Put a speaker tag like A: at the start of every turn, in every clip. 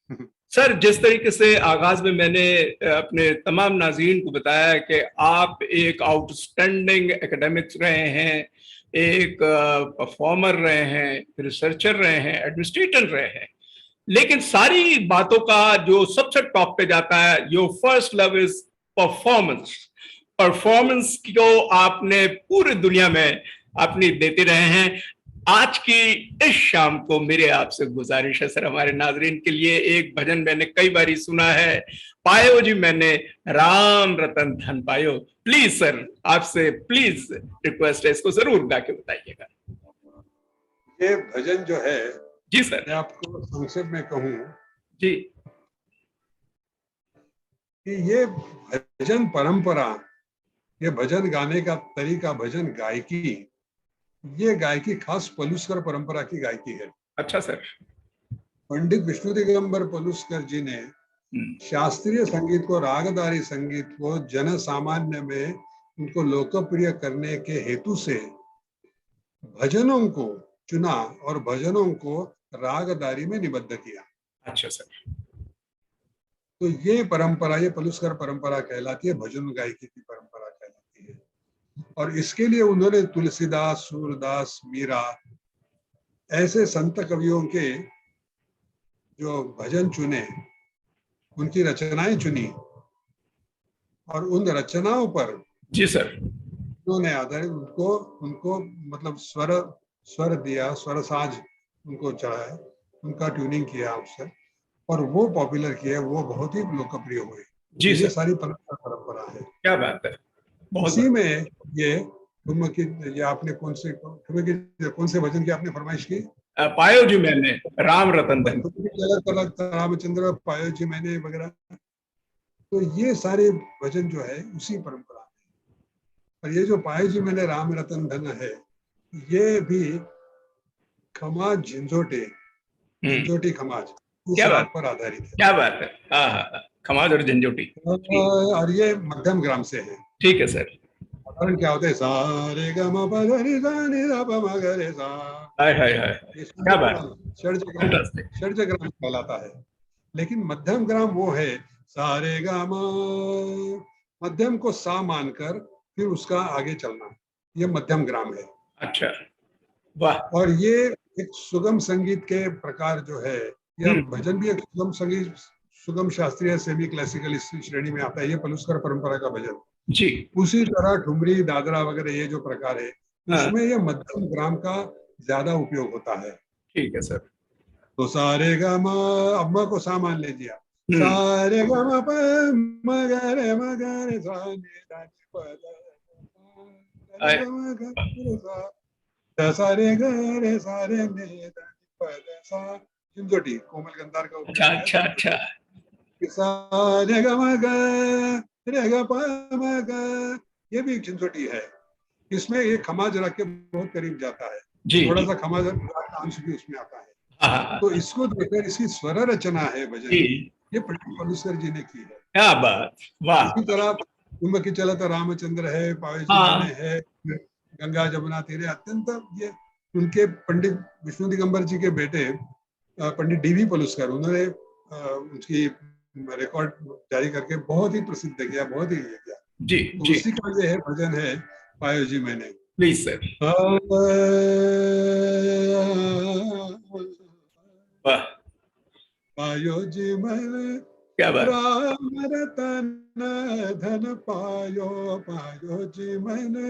A: Sir, जिस तरीके से आगाज में मैंने अपने तमाम नाज़रीन को बताया कि आप एक आउटस्टैंडिंग एकेडमिक्स रहे हैं, एक परफॉर्मर रहे हैं, रिसर्चर रहे हैं, एडमिनिस्ट्रेटर रहे हैं, लेकिन सारी बातों का जो सबसे टॉप पे जाता है, your first love is performance. Performance को आपने पूरी दुनिया में अपनी देते रहे हैं। आज की इस शाम को मेरे आपसे गुजारिश है सर, हमारे नाजरीन के लिए एक भजन मैंने कई बार सुना है, पायो जी मैंने राम रतन धन पायो। प्लीज सर, आपसे प्लीज रिक्वेस्ट है, इसको जरूर गा के बताइएगा।
B: ये भजन जो है,
A: जी सर।
B: मैं आपको संक्षेप में कहूँ
A: जी।
B: कि ये भजन परंपरा, ये भजन गाने का तरीका, भजन गायकी, ये गायकी खास पलुस्कर परंपरा की गायकी है।
A: अच्छा सर।
B: पंडित विष्णु दिगंबर पलुस्कर जी ने शास्त्रीय संगीत को, रागदारी संगीत को जन सामान्य में उनको लोकप्रिय करने के हेतु से भजनों को चुना और भजनों को रागदारी में निबद्ध किया।
A: अच्छा सर।
B: तो ये परंपरा, ये पलुस्कर परंपरा कहलाती है, भजन गायकी की परंपरा कहलाती है। और इसके लिए उन्होंने तुलसीदास, सूरदास, मीरा ऐसे संत कवियों के जो भजन चुने, उनकी रचनाएं चुनी और उन रचनाओं पर
A: जी सर,
B: उन्होंने आधारित उनको उनको मतलब स्वर दिया, स्वर साज उनको चढ़ाया, उनका ट्यूनिंग किया उससे, और वो पॉपुलर किया, वो बहुत ही लोकप्रिय हुए।
A: जी
B: ये
A: सर।
B: सारी परंपरा है।
A: क्या बात है, बहुत
B: उसी में ये ठुम की, ये आपने कौन से भजन की आपने फरमाइश की?
A: पायो जी मैंने राम रतन धन।
B: रामचंद्र पायो जी मैंने वगैरह, तो ये सारे भजन जो है उसी परंपरा में। और ये जो पायो जी मैंने राम रतन धन है, ये भी खमाज झंझोटी खमाज, इस
A: क्या
B: राग
A: बात,
B: पर आधारित है।
A: क्या बात है। हाँ हाँ हाँ, खमाज और झंझोटी।
B: और ये मध्यम ग्राम से है।
A: ठीक है सर।
B: साधारण क्या होता है, सारे ग म प ध नि सा नि ध प म ग रे सा,
A: हाय हाय हाय,
B: ये
A: क्या बात। फैंटास्टिक।
B: षड्ज ग्राम कहलाता है। लेकिन मध्यम ग्राम वो है, सारे गा मा, मध्यम को सा मानकर फिर उसका आगे चलना, ये मध्यम ग्राम है।
A: अच्छा, वाह।
B: और ये एक सुगम संगीत के प्रकार जो है, यह भजन भी एक सुगम संगीत, सुगम शास्त्रीय सेमी क्लासिकल इस श्रेणी में आता है, ये पलुस्कर परंपरा का भजन।
A: जी।
B: उसी तरह ठुमरी, दादरा वगैरह ये जो प्रकार है,
A: हाँ,
B: इसमें ये मध्यम ग्राम का ज्यादा उपयोग होता है।
A: ठीक है सर।
B: तो सारे गा मा, अब म को सा मान लीजिए,
A: हम्म।
B: सारे गा मा प म ग रे सा नि धा नि प ध रे ग म ग रे सा, सा रे ग रे सा रे नि धा नि प ध सा, झंझोटी कोमल गंधार का उपयोग
A: अच्छा
B: किया
A: अच्छा
B: झंझोटी।
A: अच्छा।
B: सा रे ग म ग रे ग प म ग, ये भी झंझोटी है। इसमें ये खमाज राग के बहुत करीब जाता है,
A: जी
B: थोड़ा
A: जी।
B: सा खमाज राग का अंश भी उसमें आता है।
A: हाँ हाँ हाँ,
B: तो इसको देखकर इसकी स्वर रचना है भजन,
A: जी।
B: ये पंडित पलुस्कर जी ने की है।
A: क्या बात, वाह।
B: इसी तरह कुंभ की चलत रामचंद्र है, पावे जी मैंने
A: हाँ
B: है, गंगा जमुना तीरे, अत्यंत ये उनके पंडित विष्णु दिगंबर जी के बेटे पंडित डीवी पलुस्कर, उन्होंने उसकी रिकॉर्ड जारी करके बहुत ही प्रसिद्ध किया, बहुत ही ये किया।
A: जी
B: तो
A: जी।
B: उसी का ये है भजन है, पायो जी मैंने।
A: Please sir. वाह।
B: पायो जी मैंने
A: क्या बात।
B: राम रतन धन पायो, पायो जी मैंने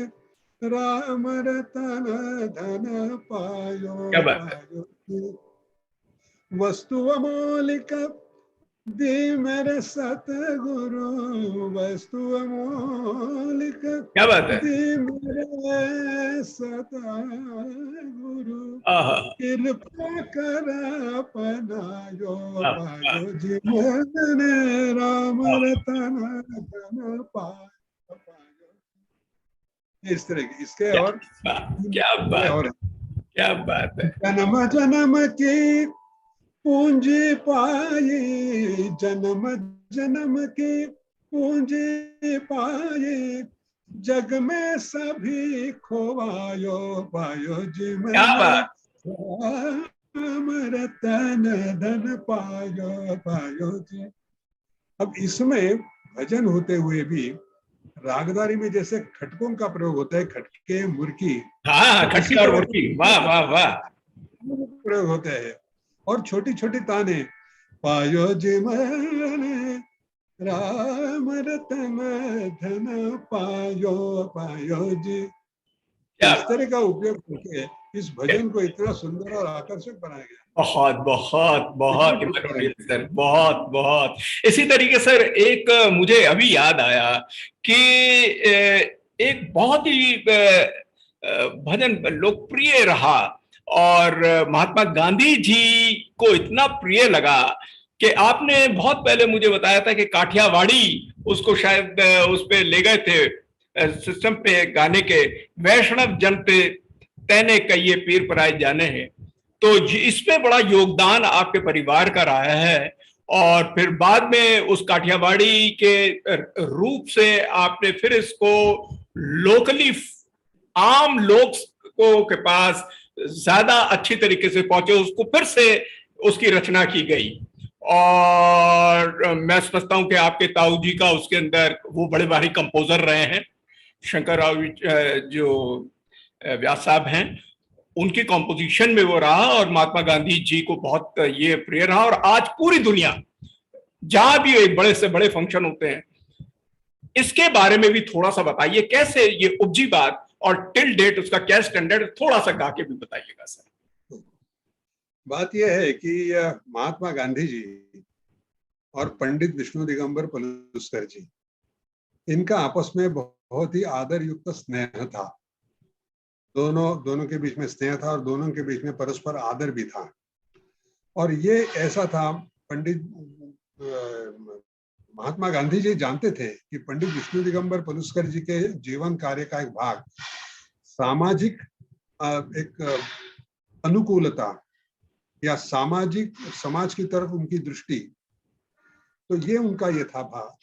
B: राम रतन धन पायो,
A: क्या बात है।
B: पायो जी वस्तु अमोलिक दी मेरे सतगुरु, वस्तु अमोलिक
A: क्या बात है।
B: दी मेरे सतगुरु,
A: आहा।
B: कृपा कर अपनायो,
A: वाह वाह
B: पायो जी मैंने राम
A: वाह।
B: रतन धन पायो, पायो। इस तरह की इसके
A: क्या
B: और
A: बात, क्या
B: ये
A: बात
B: और
A: है, क्या बात है।
B: जन्म जन्म की पूंजी पाई, जन्म जन्म की पूंजी पाई, जग में सभी खोवायो, पायो जी
A: क्या
B: मैंने
A: बात।
B: रतन धन पायो पायो जी। अब इसमें भजन होते हुए भी रागदारी में जैसे खटकों का प्रयोग होता है, खटके मुर्की,
A: हाँ,
B: तो इसी
A: खटका और
B: तरह
A: मुर्गी, वाह वाह वाह।
B: प्रयोग होते हैं। और छोटी छोटी ताने, पायो जी मन राम रतन धन पायो पायो जी।
A: क्या,
B: इस तरह का उपयोग करके इस भजन को इतना सुंदर और आकर्षक बनाया गया।
A: बहुत बहुत बहुत ही मनोनीत सर, बहुत बहुत। इसी तरीके सर एक मुझे अभी याद आया कि एक बहुत ही भजन लोकप्रिय रहा और महात्मा गांधी जी को इतना प्रिय लगा कि आपने बहुत पहले मुझे बताया था कि काठियावाड़ी उसको शायद उस पे ले गए थे सिस्टम पे गाने के, वैष्णव जन पे तैने कहिए पीर पराए जाने हैं। तो इसमें बड़ा योगदान आपके परिवार का रहा है और फिर बाद में उस काठियावाड़ी के रूप से आपने फिर इसको लोकली आम लोग को के पास ज्यादा अच्छी तरीके से पहुंचे, उसको फिर से उसकी रचना की गई। और मैं समझता हूं कि आपके ताऊ जी का उसके अंदर, वो बड़े भारी कंपोजर रहे हैं, शंकर राव जो व्यास साहब हैं, उनकी कॉम्पोजिशन में वो रहा और महात्मा गांधी जी को बहुत ये प्रिय रहा। और आज पूरी दुनिया जहां भी एक बड़े से बड़े फंक्शन होते हैं, इसके बारे में भी थोड़ा सा बताइए, कैसे ये उपजी बात और टिल डेट उसका क्या स्टैंडर्ड, थोड़ा सा गा के भी बताइएगा सर।
B: बात यह है कि महात्मा गांधी जी और पंडित विष्णु दिगंबर पलुस्कर जी, इनका आपस में बहुत ही आदर युक्त स्नेह था। दोनों के बीच में स्नेह था और दोनों के बीच में परस्पर आदर भी था। और ये ऐसा था, पंडित महात्मा गांधी जी जानते थे कि पंडित विष्णु दिगंबर पलुस्कर जी के जीवन कार्य का एक भाग सामाजिक एक अनुकूलता या सामाजिक समाज की तरफ उनकी दृष्टि, तो ये उनका यथाभाव।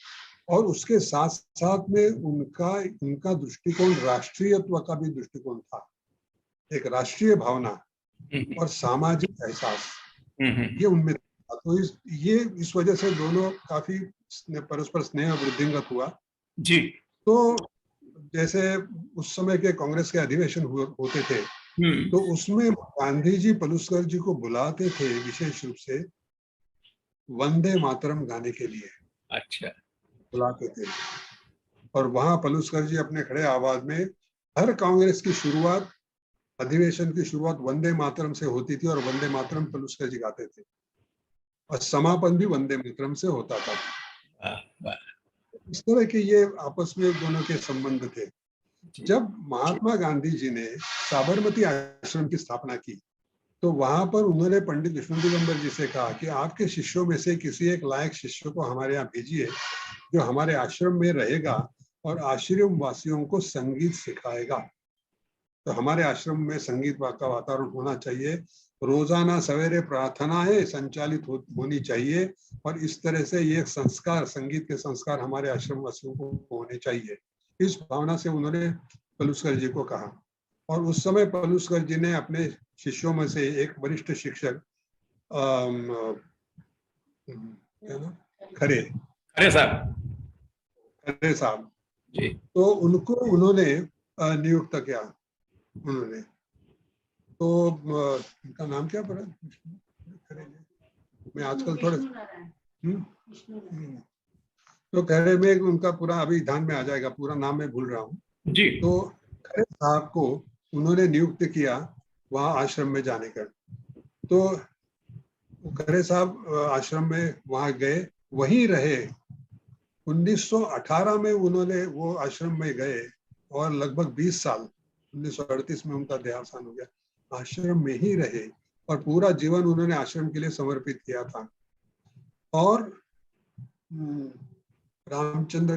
B: और उसके साथ साथ में उनका दृष्टिकोण राष्ट्रीयत्व का भी दृष्टिकोण था, एक राष्ट्रीय भावना और सामाजिक एहसास ये उनमें था। तो इस वजह से दोनों काफी परस्पर स्नेह वृद्धिंगत हुआ
A: जी।
B: तो जैसे उस समय के कांग्रेस के अधिवेशन होते थे, तो उसमें गांधी जी पलुस्कर जी को बुलाते थे विशेष रूप से वंदे मातरम गाने के लिए।
A: अच्छा।
B: बुलाते थे और वहां पलुस्कर जी अपने खड़े आवाज में, हर कांग्रेस की शुरुआत, अधिवेशन की शुरुआत वंदे मातरम से होती थी और वंदे मातरम पलुस्कर जी गाते थे और समापन भी वंदे मातरम से होता था। इस तरह के ये आपस में दोनों के संबंध थे। जब महात्मा गांधी जी ने साबरमती आश्रम की स्थापना की, तो वहां पर उन्होंने पंडित विष्णु दिगंबर जी से कहा कि आपके शिष्यों में से किसी एक लायक शिष्य को हमारे यहाँ भेजिए, जो हमारे आश्रम में रहेगा और आश्रम वासियों को संगीत सिखाएगा। तो हमारे आश्रम में संगीत का वातावरण होना चाहिए, रोजाना सवेरे प्रार्थनाएं संचालित होनी चाहिए और इस तरह से ये संस्कार, संगीत के संस्कार हमारे आश्रम वासियों को होने चाहिए। इस भावना से उन्होंने पलुस्कर जी को कहा। और उस समय पलुस्कर जी ने अपने शिष्यों में से एक वरिष्ठ शिक्षक खरे साहब जी, तो उनको उन्होंने नियुक्त किया। उन्होंने तो उनका नाम क्या पड़ा, मैं आजकल थोड़े तो खरे में उनका पूरा अभी ध्यान में आ जाएगा, पूरा नाम मैं भूल रहा हूँ जी। तो खरे साहब को उन्होंने नियुक्त किया वहां आश्रम में जाने का। तो खरे साहब आश्रम में वहां गए, वहीं रहे। 1918 में उन्होंने वो आश्रम में गए और लगभग 20 साल, 1938 में उनका देहावसान हो गया, आश्रम में ही रहे और पूरा जीवन उन्होंने आश्रम के लिए समर्पित किया था। और रामचंद्र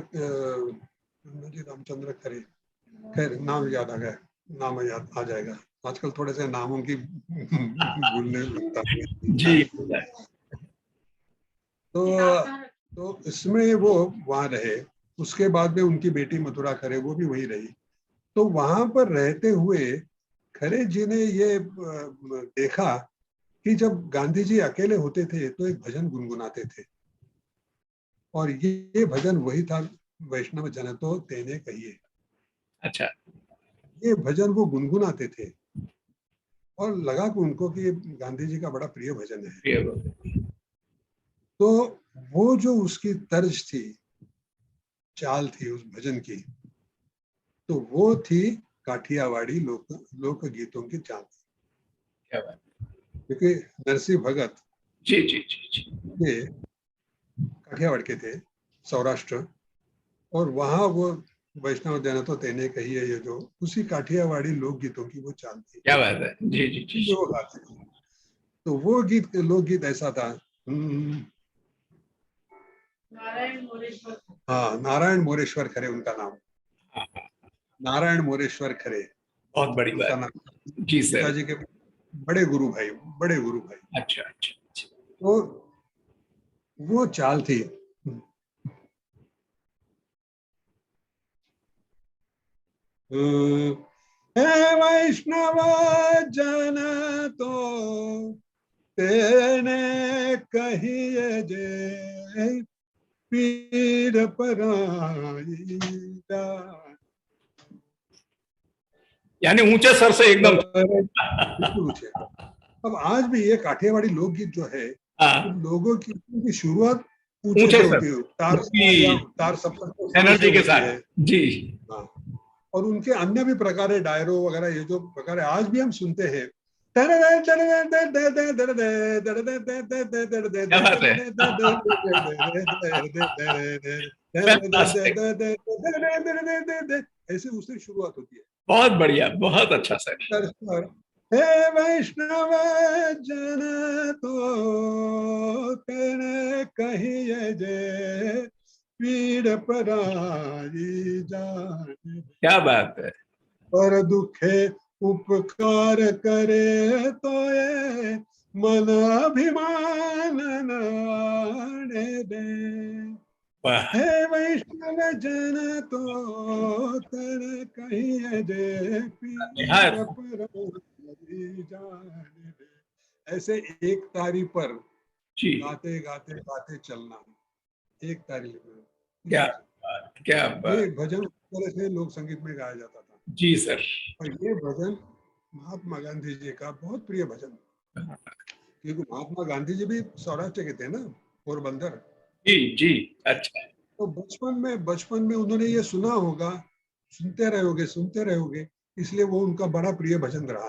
B: खरे, खैर नाम याद आ गया, नाम याद आ जाएगा, आजकल थोड़े से नामों की भूलने लगता है जी। तो इसमें वो वहां रहे। उसके बाद में उनकी बेटी मथुरा खरे, वो भी वहीं रही। तो वहां पर रहते हुए खरे जी ने ये देखा कि जब गांधी जी अकेले होते थे तो एक भजन गुनगुनाते थे, और ये भजन वही था, वैष्णव जन तो तेने कहिए।
A: अच्छा।
B: ये भजन वो गुनगुनाते थे और लगा कि उनको कि ये गांधी जी का बड़ा प्रिय भजन है।
A: ये वो।
B: तो वो जो उसकी तर्ज थी, चाल थी उस भजन की, तो वो थी काठियावाड़ी लोक गीतों की चाल।
A: क्या बात।
B: क्योंकि नरसिंह भगत
A: जी जी जी जी।
B: ये काठियावाड़ के थे, सौराष्ट्र, और वहां वो वैष्णव जन तो तेने कही है, ये जो उसी काठियावाड़ी लोकगीतों की वो चाल थी
A: क्या बात है। जी जी जी
B: जो
A: जी।
B: वो गाते थे। तो वो गीत, लोकगीत ऐसा था। हाँ, नारायण मोरेश्वर खरे उनका नाम,
A: हाँ हाँ।
B: नारायण मोरेश्वर खरे
A: बहुत बड़ी
B: उनका
A: बात।
B: नाम।
A: जी सर।
B: पिताजी के बड़े गुरु भाई, बड़े गुरु भाई।
A: अच्छा अच्छा अच्छा।
B: तो वो चाल थी। हे वैष्णव जन तो तेने कहिए जे, पीर पराई जान।
A: यानी ऊंचे सर से एकदम।
B: बिल्कुल ऊंचे। अब आज भी ये काठियावाड़ी लोकगीत जो है,
A: हाँ।
B: लोगों की शुरुआत ऊंचे
A: ऊंचे
B: से
A: सर।
B: होती है, तार या
A: जी।
B: तार सप्तक से
A: एनर्जी के
B: होती
A: साथ।
B: है।
A: जी।
B: हाँ, और उनके अन्य भी प्रकार है, डायरो वगैरह, ये जो प्रकार है आज भी हम सुनते हैं।
A: क्या बात है। फैंटास्टिक।
B: ऐसे उससे शुरुआत होती है।
A: बहुत बढ़िया, बहुत अच्छा सर।
B: हे वैष्णव जन तो तेने कहिए जे, पीड़ पराई जान।
A: क्या बात है।
B: पर दुखे उपकार करे तो ये मन अभिमान नाणे दे।
A: वाह।
B: हे वैष्णव जन तो तर कहिए जे, पीर
A: निहायत।
B: पर जाने दे। ऐसे एक तारी पर
A: जी।
B: गाते गाते गाते चलना, एक तारी पर,
A: क्या
B: इसी से
A: बात, क्या
B: ये
A: बात।
B: भजन उस तरह से लोक संगीत में गाया जाता था।
A: जी सर।
B: और ये भजन महात्मा गांधी जी का बहुत प्रिय भजन, क्योंकि महात्मा गांधी जी भी सौराष्ट्र के थे ना, पोरबंदर।
A: जी जी। अच्छा।
B: तो बचपन में उन्होंने ये सुना होगा, सुनते रहोगे, इसलिए वो उनका बड़ा प्रिय भजन रहा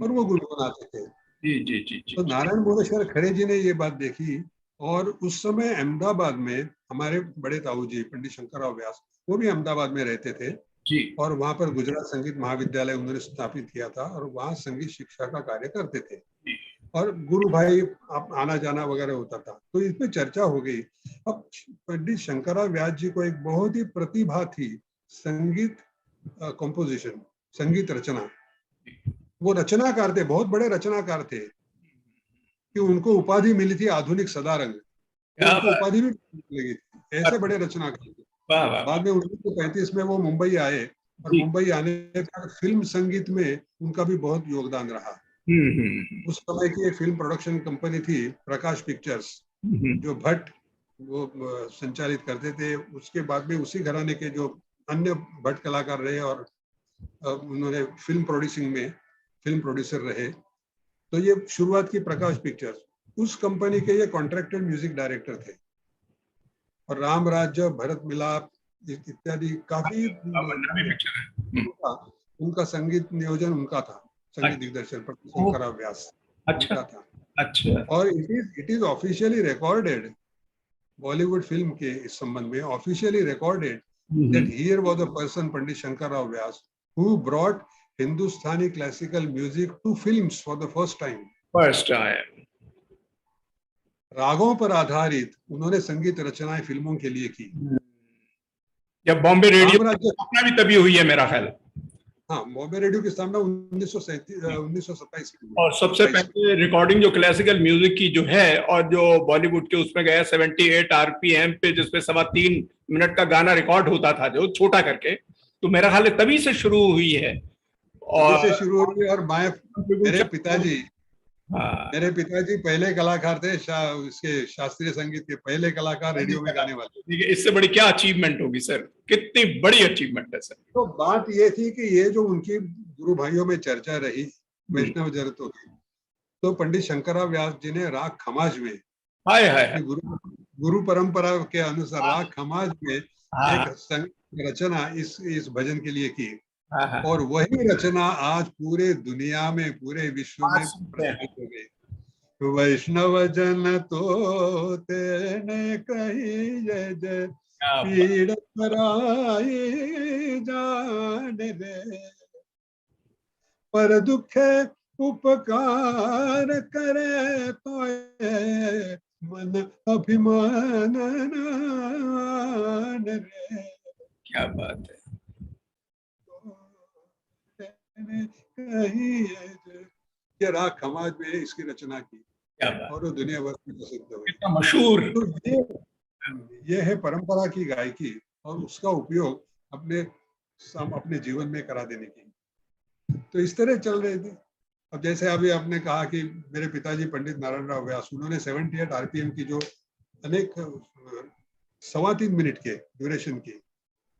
B: और वो गुनगुनाते थे।
A: जी जी जी जी
B: तो
A: जी।
B: नारायण मोरेश्वर खरे जी ने ये बात देखी, और उस समय अहमदाबाद में हमारे बड़े ताऊ जी पंडित शंकरराव व्यास, वो भी अहमदाबाद में रहते थे,
A: जी
B: और वहां पर गुजरात संगीत महाविद्यालय उन्होंने स्थापित किया था, और वहां संगीत शिक्षा का कार्य करते थे,
A: जी।
B: और गुरु भाई आना जाना वगैरह होता था। तो इसमें चर्चा हो गई। अब पंडित शंकरराव व्यास जी को एक बहुत ही प्रतिभा थी, संगीत कंपोजिशन, संगीत रचना। वो रचनाकार थे, बहुत बड़े रचनाकार थे, कि उनको उपाधि मिली थी आधुनिक सदारंग। वो
A: क्या
B: उनको
A: बात।
B: उपाधि भी लगी थी, ऐसे बड़े रचनाकार थे।
A: वाह वाह वाह।
B: बाद में 1935 में वो मुंबई आए, और
A: जी।
B: मुंबई आने के बाद फिल्म संगीत में उनका भी बहुत योगदान रहा। उस समय की एक फिल्म प्रोडक्शन कंपनी थी प्रकाश पिक्चर्स, जो भट्ट वो संचालित करते थे। उसके बाद में उसी घराने के जो अन्य भट्ट कलाकार रहे, और उन्होंने फिल्म प्रोड्यूसर रहे। तो ये शुरुआत की प्रकाश पिक्चर्स, उस कंपनी के ये कॉन्ट्रैक्टेड म्यूजिक डायरेक्टर थे, और राम राज्य, भरत मिलाप इत्यादि काफी
A: पंजाबी पिक्चर है।
B: उनका संगीत नियोजन उनका था, संगीत
A: अच्छा।
B: दिग्दर्शन पर
A: ओ,
B: शंकरराव व्यास
A: अच्छा
B: उनका था।
A: अच्छा।
B: और it is officially recorded, Bollywood film के इस संबंध में officially recorded, that here was a person Pandit Shankarrao Vyas who brought Hindustani classical music to films for the first time.
A: First time.
B: रागों पर आधारित उन्होंने संगीत रचनाएं फिल्मों के लिए की।
A: जब बॉम्बे रेडियो
B: राम राज्य,
A: स्थापना भी तभी हुई है मेरा ख्याल।
B: हाँ, बॉम्बे रेडियो की स्थापना 1927 में हुई,
A: और सबसे
B: 27 में।
A: पहले रिकॉर्डिंग जो क्लासिकल म्यूजिक की जो है, और जो बॉलीवुड के उसमें गया 78 आरपीएम पे, जिसपे 3.25 मिनट का गाना रिकॉर्ड होता था जो छोटा करके, तो मेरा ख्याल है तभी से शुरू हुई है।
B: तभी
A: और
B: से शुरू हुई। और मेरे पिताजी
A: हाँ,
B: मेरे पिताजी पहले कलाकार थे, इसके शास्त्रीय संगीत के पहले कलाकार, रेडियो में गाने वाले।
A: देखिए इससे बड़ी क्या अचीवमेंट होगी सर, कितनी बड़ी अचीवमेंट है सर।
B: तो बात ये थी कि ये जो उनकी गुरु भाइयों में चर्चा रही वैष्णव जरतों की, तो पंडित शंकरराव व्यास जी ने राग खमाज में,
A: हाय हाय हाय।
B: अपनी गुरु परंपरा के अनुसार
A: हाँ
B: राग खमाज में
A: हाँ
B: एक रचना इस भजन के लिए की।
A: हाँ हाँ।
B: और वही रचना आज पूरे दुनिया में, पूरे विश्व
A: आज
B: में
A: सुनते हैं।
B: प्रचलित हो गई। वैष्णव जन तो तेने कही जय जय,
A: क्या बात।
B: पीड़ पराई जान रे, पर दुखे उपकार करे तो मन अभिमान रे,
A: क्या बात है।
B: कही ये राग खमाज में इसकी रचना की
A: क्या बात।
B: और वो दुनिया भर में प्रसिद्ध हुई।
A: कितना मशहूर।
B: तो ये है परंपरा की गायकी और उसका उपयोग अपने अपने जीवन में करा देने की। तो इस तरह चल रहे थे। अब जैसे अभी आपने कहा कि मेरे पिताजी पंडित नारायण राव व्यास, उन्होंने 78 आरपीएम की जो अनेक 3.25 मिनट के ड्यूरेशन की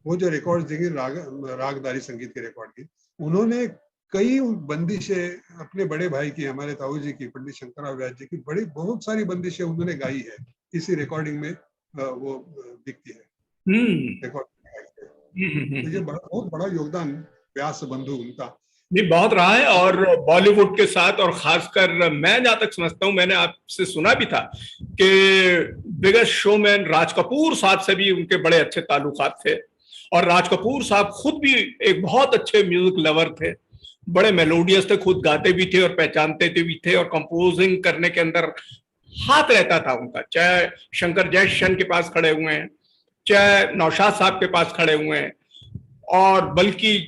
B: वो जो रिकॉर्ड देंगे रागदारी संगीत के रिकॉर्ड की, उन्होंने कई बंदिशें अपने बड़े भाई की, हमारे ताऊ जी की, पंडित शंकरराव व्यास जी की बड़ी बहुत सारी बंदिशें उन्होंने गाई है। इसी रिकॉर्डिंग में वो दिखती है
A: हम्म
B: रिकॉर्ड। तो ये
A: हम्म।
B: बहुत बड़ा योगदान व्यास बंधु उनका।
A: नहीं, बहुत रहा है। और बॉलीवुड के साथ, और खासकर मैं जहां तक समझता हूं, मैंने आपसे सुना भी था कि बिगेस्ट शोमैन राज कपूर साहब से भी उनके बड़े अच्छे ताल्लुकात थे। और राज कपूर साहब खुद भी एक बहुत अच्छे म्यूजिक लवर थे, बड़े मेलोडियस थे, खुद गाते भी थे और पहचानते थे भी थे, और कंपोजिंग करने के अंदर हाथ रहता था उनका। चाहे शंकर जयकिशन के पास खड़े हुए हैं, चाहे नौशाद साहब के पास खड़े हुए हैं, और बल्कि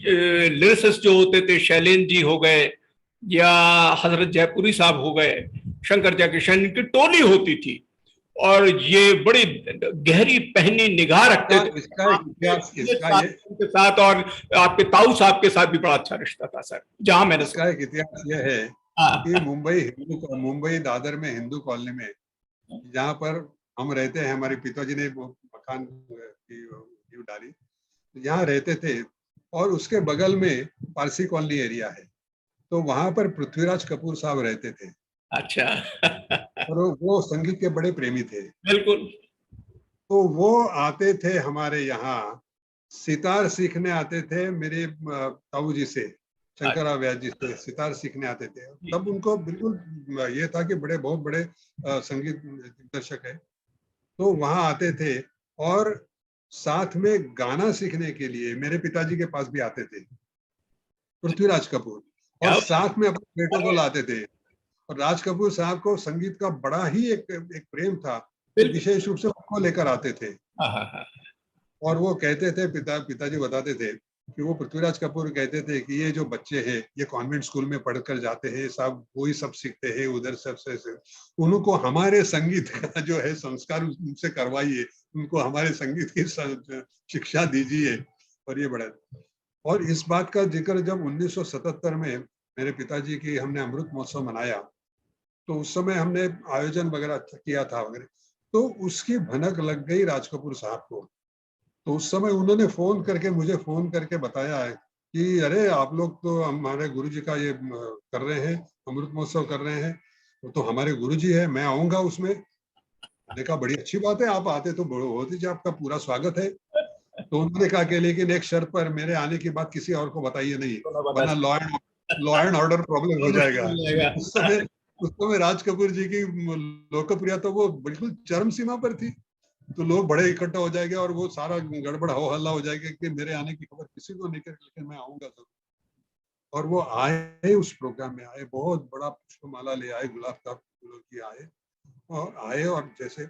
A: लिरिसिस्ट जो होते थे, शैलेंद्र जी हो गए या हजरत जयपुरी साहब हो गए, शंकर जयकिशन की टोली होती थी। और ये बड़ी गहरी पहनी निगाह रखते थे
B: इसका एक इतिहास,
A: के साथ। और आपके ताऊ साहब के साथ भी बड़ा अच्छा रिश्ता था सर, जहां मैंने
B: इसका एक इतिहास यह है कि
A: हाँ
B: मुंबई दादर में हिंदू कॉलोनी में, जहाँ पर हम रहते हैं, हमारे पिताजी ने वो मकान की नींव डाली, यहाँ रहते थे। और उसके बगल में पारसी कॉलोनी एरिया है, तो वहां पर पृथ्वीराज कपूर साहब रहते थे।
A: अच्छा
B: और वो संगीत के बड़े प्रेमी थे।
A: बिल्कुल।
B: तो वो आते थे हमारे यहाँ, सितार सीखने आते थे मेरे ताऊ जी से, शंकरराव व्यास जी से सितार सीखने आते थे। तब उनको बिल्कुल ये था कि बहुत बड़े संगीत दिग्दर्शक है। तो वहां आते थे और साथ में गाना सीखने के लिए मेरे पिताजी के पास भी आते थे पृथ्वीराज कपूर, और
A: क्या
B: साथ में अपने बेटों को लाते थे। और राज कपूर साहब को संगीत का बड़ा ही एक प्रेम था, तो
A: बिल्कुल।
B: विशेष रूप से उनको लेकर आते थे।
A: हाँ हाँ हाँ।
B: और वो कहते थे, पिताजी बताते थे कि वो पृथ्वीराज कपूर कहते थे कि ये जो बच्चे हैं ये कॉन्वेंट स्कूल में पढ़कर जाते हैं, सब वही सब सीखते हैं उधर से उनको हमारे संगीत का जो है संस्कार उनसे करवाइए, उनको हमारे संगीत की शिक्षा दीजिए। और ये बड़ा, और इस बात का जिक्र जब 1977 में मेरे पिताजी की हमने अमृत महोत्सव मनाया, तो उस समय हमने आयोजन वगैरह किया था वगैरह, तो उसकी भनक लग गई राज कपूर साहब को। तो उस समय उन्होंने मुझे फोन करके बताया है कि अरे आप लोग तो हमारे गुरुजी का ये कर रहे हैं, अमृत महोत्सव कर रहे हैं, वो तो हमारे गुरुजी है, मैं आऊंगा उसमें। मैंने कहा बड़ी अच्छी बात है, आप आते तो बहुत ही, आपका पूरा स्वागत है। तो उन्होंने कहा कि लेकिन एक शर्त पर, मेरे आने की बात किसी और को बताइए नहीं, वरना लॉ एंड ऑर्डर प्रॉब्लम हो जाएगा। उस समय राज कपूर जी की लोकप्रियता वो बिल्कुल चरम सीमा पर थी, तो लोग बड़े इकट्ठा हो जाएंगे और वो सारा गड़बड़ हो हल्ला हो जाएगा कि मेरे आने की खबर किसी को नहीं कर, लेकिन मैं आऊंगा जरूर। और वो आए, उस प्रोग्राम में आए, बहुत बड़ा पुष्पमाला ले आए, गुलाब का फूलों की आए, और जैसे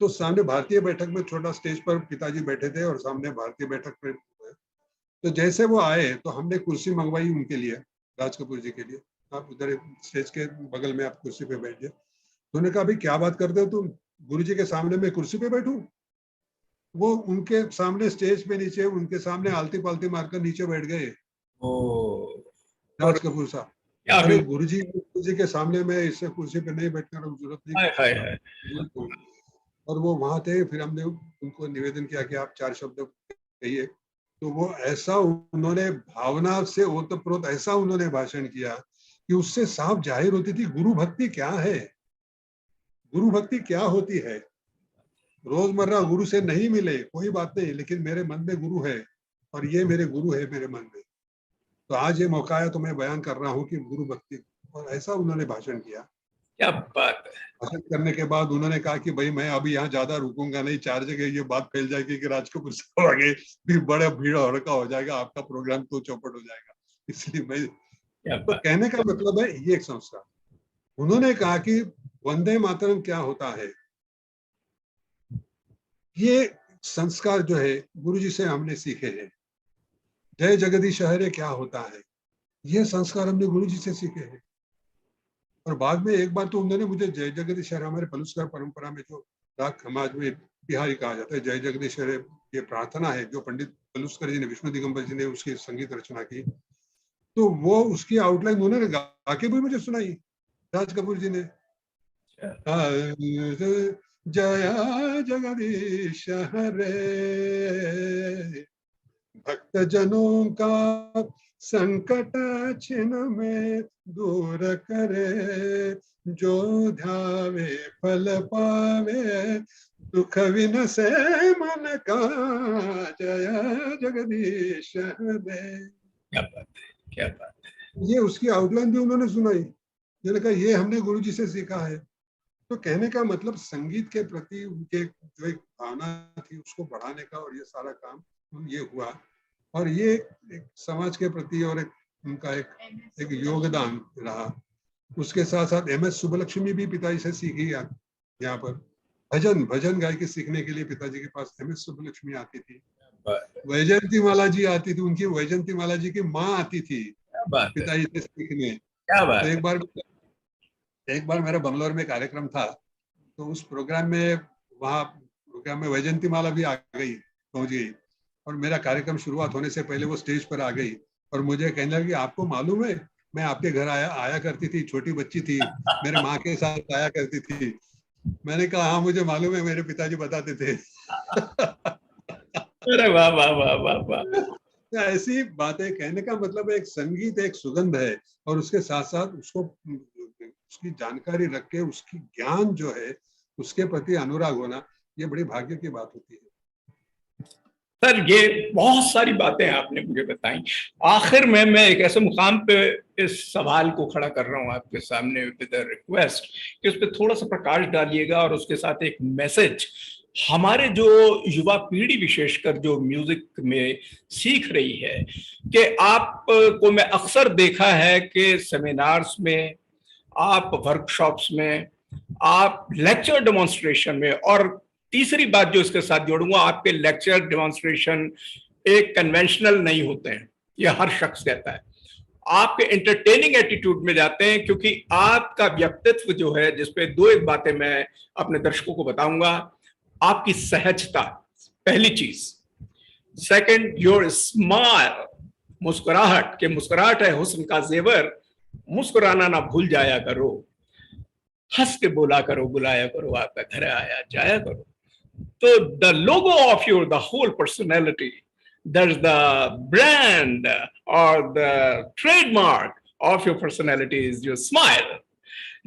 B: तो सामने भारतीय बैठक में छोटा स्टेज पर पिताजी बैठे थे और सामने भारतीय बैठक पे, तो जैसे वो आए तो हमने कुर्सी मंगवाई उनके लिए, राज कपूर जी के लिए, आप उधर स्टेज के बगल में आप कुर्सी पे बैठ जाए। तो उन्होंने कहा भाई क्या बात करते हो तुम, गुरुजी के सामने मैं कुर्सी पे बैठूं? वो उनके सामने स्टेज पे नीचे उनके सामने आलती पालती मारकर नीचे बैठ गए
A: ओ,
B: राज कपूर साहब। अरे गुरुजी के सामने मैं इससे कुर्सी पे नहीं बैठने की जरूरत
A: हाय हाय हाय।
B: नहीं। और वो वहां थे, फिर हमने उनको निवेदन किया कि आप 4 शब्द कहिए। तो वो ऐसा उन्होंने भावना से ओतप्रोत ऐसा उन्होंने भाषण किया कि उससे साफ जाहिर होती थी गुरु भक्ति क्या है, गुरु भक्ति क्या होती है। रोजमर्रा गुरु से नहीं मिले कोई बात नहीं, लेकिन मेरे मन में गुरु है और ये मेरे गुरु है मेरे मन में। तो आज ये मौका है तो मैं बयान कर रहा हूँ कि गुरु भक्ति, और ऐसा उन्होंने भाषण किया।
A: क्या बात है।
B: भाषण करने के बाद उन्होंने कहा कि भाई मैं अभी यहाँ ज्यादा रुकूंगा नहीं, 4 जगह ये बात फैल जाएगी कि राज कपूर साहब आगे फिर बड़ा भीड़ हड़का हो जाएगा, आपका प्रोग्राम तो चौपट हो जाएगा। इसलिए मैं, तो कहने का मतलब है ये एक संस्कार। उन्होंने कहा कि वंदे मातरम क्या होता है, ये संस्कार जो है गुरुजी से हमने सीखे हैं। जय जगदीश हरे क्या होता है, ये संस्कार हमने गुरुजी से सीखे हैं। और बाद में एक बार तो उन्होंने मुझे जय जगदीश हरे, हमारे पलुस्कर परंपरा में जो राग समाज में बिहारी कहा जाता है, जय जगदीश हरे ये प्रार्थना है जो पंडित पलुस्कर जी ने, विष्णु दिगंबर जी ने उसकी संगीत रचना की। तो वो उसकी आउटलाइन उन्होंने गा के भी मुझे सुनाई, राज कपूर जी ने। जय जगदीश हरे भक्त जनों का संकट छिन्न में दूर करे, जो ध्यावे फल पावे दुख विनसे मन का, जय जगदीश हरे।
A: क्या बात है, क्या बात है।
B: ये उसकी आउटलाइन भी उन्होंने सुनाई। मैंने कहा ये हमने गुरुजी से सीखा है। तो कहने का मतलब संगीत के प्रति उनके जो एक भावना थी उसको बढ़ाने का, और ये सारा काम ये हुआ। और ये एक समाज के प्रति और एक उनका एक योगदान रहा। उसके साथ साथ MS सुब्बलक्ष्मी भी पिताजी से सीखी। यहाँ पर भजन गायकी सीखने के लिए पिताजी के पास MS सुब्बलक्ष्मी आती थी, वैजयंती माला जी आती थी, उनकी वैजयंती माला जी की माँ आती थी पिताजी से सीखने। तो एक बार मेरा बंगलौर में कार्यक्रम था, तो उस प्रोग्राम में वहाँ प्रोग्राम में वैजयंती माला भी आ गई, पहुंच गई। और मेरा कार्यक्रम शुरुआत होने से पहले वो स्टेज पर आ गई और मुझे कहने लगी आपको मालूम है मैं आपके घर आया करती थी, छोटी बच्ची थी, मेरे माँ के साथ आया करती थी। मैंने कहा हाँ मुझे मालूम है, मेरे पिताजी बताते थे।
A: अरे वाह वाह वाह वाह वाह।
B: ऐसी बातें, कहने का मतलब एक संगीत एक सुगंध है, और उसके साथ साथ उसको उसकी जानकारी रख के उसकी ज्ञान जो है उसके प्रति अनुराग होना, ये बड़ी भाग्य की बात होती है।
A: सर ये बहुत सारी बातें आपने मुझे बताई। आखिर में मैं एक ऐसे मुकाम पे इस सवाल को खड़ा कर रहा हूँ आपके सामने विद रिक्वेस्ट कि उस पर थोड़ा सा प्रकाश डालिएगा, और उसके साथ एक मैसेज हमारे जो युवा पीढ़ी विशेषकर जो म्यूजिक में सीख रही है, कि आप को मैं अक्सर देखा है कि सेमिनार्स में, आप वर्कशॉप्स में, आप लेक्चर डेमोन्स्ट्रेशन में, और तीसरी बात जो इसके साथ जोड़ूंगा, आपके लेक्चर डेमोन्स्ट्रेशन एक कन्वेंशनल नहीं होते हैं, ये हर शख्स कहता है। आपके एंटरटेनिंग एटीट्यूड में जाते हैं, क्योंकि आपका व्यक्तित्व जो है, जिसपे दो एक बातें मैं अपने दर्शकों को बताऊंगा। आपकी सहजता पहली चीज, सेकंड योर स्माइल, मुस्कुराहट, के मुस्कुराहट है हुस्न का जेवर, मुस्कुराना ना भूल जाया करो, हंस के बोला करो, बुलाया करो, आपका घर आया जाया करो। तो the logo of your the whole personality, that's the brand और the trademark of your personality is your smile.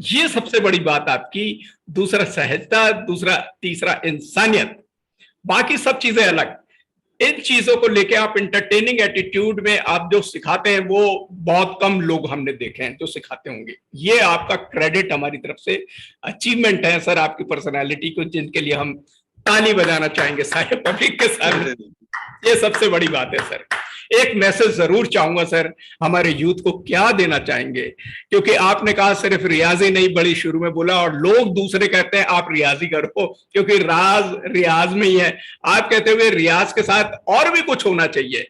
A: ये सबसे बड़ी बात आपकी। दूसरा सहजता, दूसरा तीसरा इंसानियत, बाकी सब चीजें अलग। इन चीजों को लेके आप इंटरटेनिंग एटीट्यूड में आप जो सिखाते हैं वो बहुत कम लोग हमने देखे हैं जो सिखाते होंगे। ये आपका क्रेडिट हमारी तरफ से अचीवमेंट है सर, आपकी पर्सनालिटी को, जिनके लिए हम ताली बजाना चाहेंगे सारे पब्लिक के सामने। ये सबसे बड़ी बात है सर। एक मैसेज जरूर चाहूंगा सर, हमारे यूथ को क्या देना चाहेंगे? क्योंकि आपने कहा सिर्फ रियाजी नहीं, बड़ी शुरू में बोला, और लोग दूसरे कहते हैं आप रियाजी करो क्योंकि राज रियाज में ही है। आप कहते हुए रियाज के साथ और भी कुछ होना चाहिए।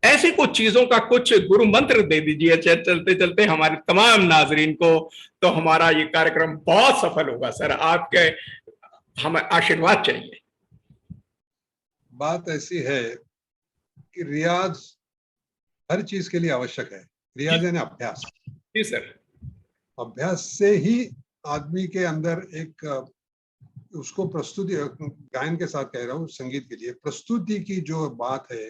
A: ऐसी कुछ चीजों का कुछ गुरु मंत्र दे दीजिए चलते चलते हमारे तमाम नाजरीन को, तो हमारा ये कार्यक्रम बहुत सफल होगा सर। आपके हमें आशीर्वाद चाहिए।
B: बात ऐसी है कि रियाज हर चीज के लिए आवश्यक है। रियाज यानी अभ्यास।
A: जी सर।
B: अभ्यास से ही आदमी के अंदर एक उसको प्रस्तुति, गायन के साथ कह रहा हूँ, संगीत के लिए प्रस्तुति की जो बात है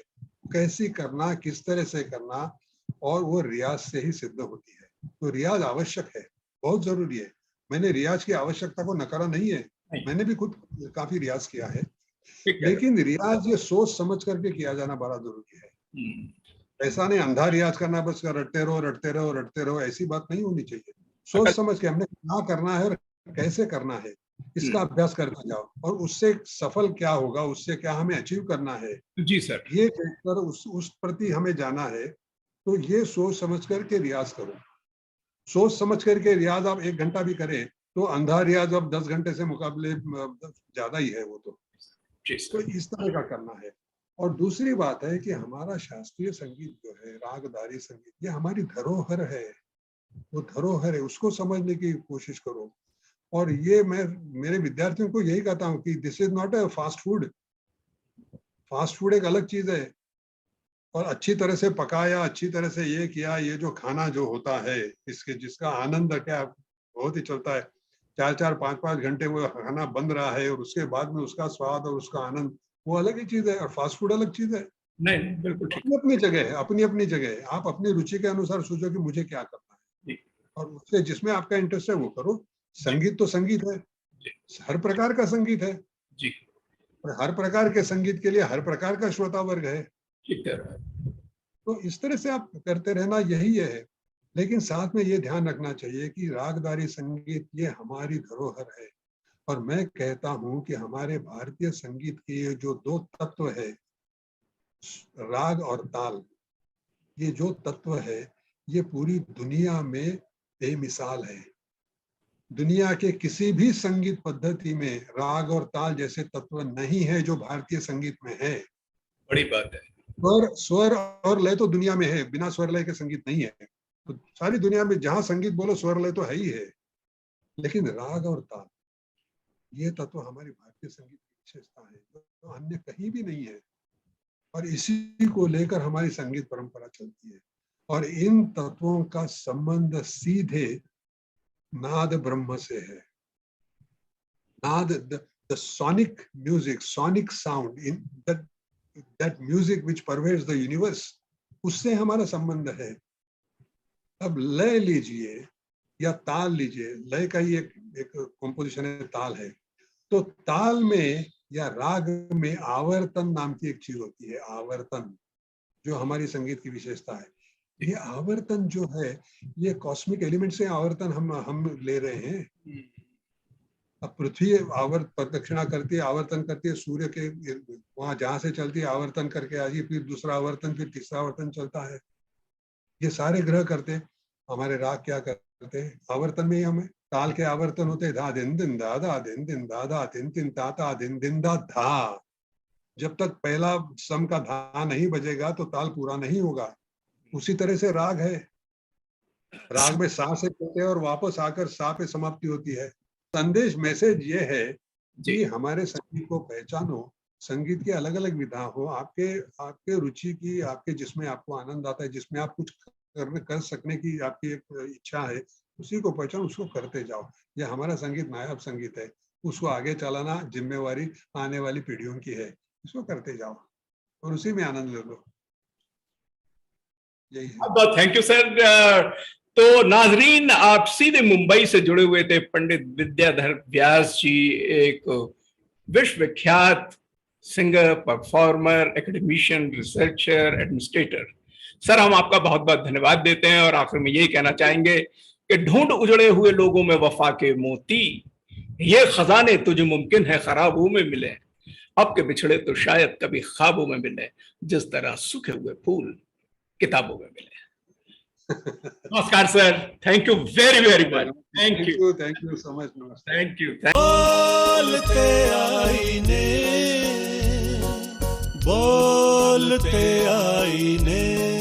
B: कैसी करना, किस तरह से करना, और वो रियाज से ही सिद्ध होती है। तो रियाज आवश्यक है, बहुत जरूरी है। मैंने रियाज की आवश्यकता को नकारा नहीं है, मैंने भी खुद काफी रियाज किया है, लेकिन रियाज ये सोच समझ करके किया जाना बड़ा जरूरी है। ऐसा नहीं अंधा रियाज करना, बस रटते रहो रटते रहो रटते रहो, ऐसी बात नहीं होनी चाहिए। सोच समझ के हमने क्या करना है और कैसे करना है, इसका अभ्यास करते जाओ, और उससे सफल क्या होगा, उससे क्या हमें अचीव करना है,
A: जी सर,
B: ये देखकर उस प्रति हमें जाना है। तो ये सोच समझ करके रियाज करो। सोच समझ करके रियाज आप 1 घंटा भी करें तो अंधा रियाज अब 10 घंटे से मुकाबले ज्यादा ही है वो तो। इस तरह का करना है। और दूसरी बात है कि हमारा शास्त्रीय संगीत जो है, रागदारी संगीत, ये हमारी धरोहर है, वो धरोहर है, उसको समझने की कोशिश करो। और ये मैं मेरे विद्यार्थियों को यही कहता हूँ कि this is not a fast food. Fast food एक अलग चीज है, और अच्छी तरह से पकाया, अच्छी तरह से ये किया, ये जो खाना जो होता है इसके जिसका आनंद क्या बहुत ही चलता है, 4-4, 5-5 घंटे वो खाना बन रहा है, और उसके बाद में उसका स्वाद और उसका आनंद वो अलग ही चीज है, और फास्ट फूड अलग चीज है।
A: नहीं बिल्कुल ठीक,
B: अपनी अपनी जगह है, अपनी अपनी जगह है। आप अपनी रुचि के अनुसार सोचो कि मुझे क्या करना है, और उससे जिसमें आपका इंटरेस्ट है वो करो। संगीत तो संगीत है, हर प्रकार का संगीत है
A: जी,
B: और हर प्रकार के संगीत के लिए हर प्रकार का श्रोता वर्ग है।
A: ठीक है।
B: तो इस तरह से आप करते रहना, यही है। लेकिन साथ में ये ध्यान रखना चाहिए कि रागदारी संगीत ये हमारी धरोहर है, और मैं कहता हूं कि हमारे भारतीय संगीत के जो 2 तत्व है, राग और ताल, ये जो तत्व है ये पूरी दुनिया में बेमिसाल है। दुनिया के किसी भी संगीत पद्धति में राग और ताल जैसे तत्व नहीं है जो भारतीय संगीत में है।
A: बड़ी बात है।
B: स्वर और लय तो दुनिया में है, बिना स्वर लय के संगीत नहीं है। तो सारी दुनिया में जहां संगीत बोलो स्वर लय तो है ही है, लेकिन राग और ताल ये तत्व हमारी भारतीय संगीत की विशेषता है, तो अन्य कहीं भी नहीं है। और इसी को लेकर हमारी संगीत परंपरा चलती है, और इन तत्वों का संबंध सीधे नाद ब्रह्म से है। नाद, the sonic music, sonic sound, in that music which pervades the universe, उससे हमारा संबंध है। अब लय लीजिए या ताल लीजिए, लय का ही एक कंपोजिशन है, ताल है। तो ताल में या राग में आवर्तन नाम की एक चीज होती है, आवर्तन, जो हमारी संगीत की विशेषता है। ये आवर्तन जो है ये कॉस्मिक एलिमेंट से आवर्तन हम ले रहे हैं। अब पृथ्वी आवर्त प्रदक्षिणा करती है, आवर्तन करती है सूर्य के वहां जहां से चलती है, आवर्तन करके आती है, फिर दूसरा आवर्तन, फिर तीसरा आवर्तन चलता है। ये सारे ग्रह करते हैं। हमारे राग क्या करते हैं, आवर्तन में ही हमें ताल के आवर्तन होते हैं, धा दिन दिन दा धा दिन दिन दा धा दिन दिन ता ता दिन दिन दा धा। जब तक पहला सम का धा नहीं बजेगा तो ताल पूरा नहीं होगा। उसी तरह से राग है, राग में सा से चलते हैं और वापस आकर सा पे समाप्ति होती है। संदेश मैसेज ये है कि हमारे संगीत को पहचानो, संगीत की अलग अलग विधा हो, आपके रुचि की, आपके जिसमें आपको आनंद आता है, जिसमें आप कुछ कर सकने की आपकी एक इच्छा है, उसी को पहचानो, उसको करते जाओ। ये हमारा संगीत नायाब संगीत है, उसको आगे चलाना जिम्मेवारी आने वाली पीढ़ियों की है। इसको करते जाओ और उसी में आनंद ले लो, यही है।
A: Thank you sir. तो नाजरीन, आप सीधे मुंबई से जुड़े हुए थे। पंडित विद्याधर व्यास जी एक विश्वविख्यात singer, performer, academician, researcher, administrator. Sir, हम आपका बहुत बहुत धन्यवाद देते हैं, और आखिर में यही कहना चाहेंगे कि ढूंढ उजड़े हुए लोगों में वफा के मोती, ये खजाने तुझे मुमकिन है खराबों में मिले, अब के बिछड़े तो शायद कभी ख्वाबों में मिले, जिस तरह सूखे हुए फूल किताबों में मिले। नमस्कार sir, thank you very very much. Thank
B: you so much.
A: Thank you.
C: बोलते आईने, बोलते आईने।